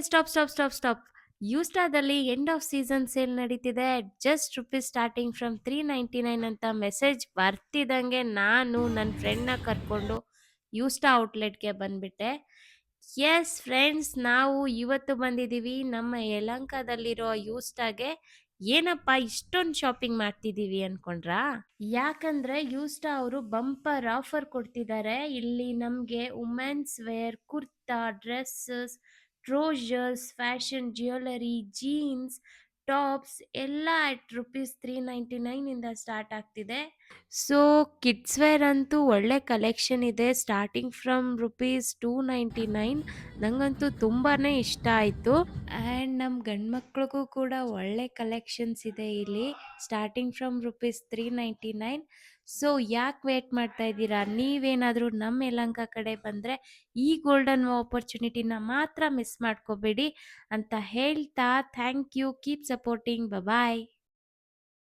Stop, stop, stop, stop. ಯೂಸ್ಟಾದಲ್ಲಿ end of season sale ನಡೀತಿದೆ. Just rupees starting from 399 ಅಂತ message ಬರ್ತಿದ್ದಂಗೆ ನಾನು ನನ್ನ ಫ್ರೆಂಡ್‌ನ ಕರ್ಕೊಂಡು ಯೂಸ್ಟಾ ಔಟ್‌ಲೆಟ್‌ಗೆ ಬಂದ್ಬಿಟ್ಟೆ. ಯೆಸ್ ಫ್ರೆಂಡ್ಸ್, ನಾವು ಇವತ್ತು ಬಂದಿದ್ದೀವಿ ನಮ್ಮ ಯಲಹಂಕದಲ್ಲಿರೋ ಯೂಸ್ಟಾಗೆ. ಏನಪ್ಪಾ ಇಷ್ಟೊಂದು ಶಾಪಿಂಗ್ ಮಾಡ್ತಿದ್ದೀವಿ ಅನ್ಕೊಂಡ್ರಾ? ಯಾಕಂದ್ರೆ ಯೂಸ್ಟಾ ಅವರು ಬಂಪರ್ ಆಫರ್ ಕೊಡ್ತಿದ್ದಾರೆ. ಇಲ್ಲಿ ನಮ್ಗೆ women's wear, kurta, dresses, trousers, fashion jewellery, jeans, tops ಎಲ್ಲ ಅಟ್ ರುಪೀಸ್ 399 ಇಂದ ಸ್ಟಾರ್ಟ್ ಆಗ್ತಿದೆ. ಸೊ ಕಿಡ್ಸ್ ವೇರ್ ಅಂತೂ ಒಳ್ಳೆ ಕಲೆಕ್ಷನ್ ಇದೆ ಸ್ಟಾರ್ಟಿಂಗ್ ಫ್ರಮ್ ರುಪೀಸ್ 299. ನಂಗಂತೂ ತುಂಬಾನೇ ಇಷ್ಟ ಆಯಿತು. ಆ್ಯಂಡ್ ನಮ್ಮ ಗಂಡ್ಮಕ್ಳಿಗೂ ಕೂಡ ಒಳ್ಳೆ ಕಲೆಕ್ಷನ್ಸ್ ಇದೆ ಇಲ್ಲಿ ಸ್ಟಾರ್ಟಿಂಗ್ ಫ್ರಮ್ ರುಪೀಸ್ 399. ಸೊ ಯಾಕೆ ವೇಟ್ ಮಾಡ್ತಾ ಇದ್ದೀರಾ? ನೀವೇನಾದರೂ ನಮ್ಮ ಯಲಹಂಕ ಕಡೆ ಬಂದರೆ ಈ ಗೋಲ್ಡನ್ ಆಪರ್ಚುನಿಟಿನ ಮಾತ್ರ ಮಿಸ್ ಮಾಡ್ಕೋಬೇಡಿ ಅಂತ ಹೇಳ್ತಾ thank you, keep supporting, bye.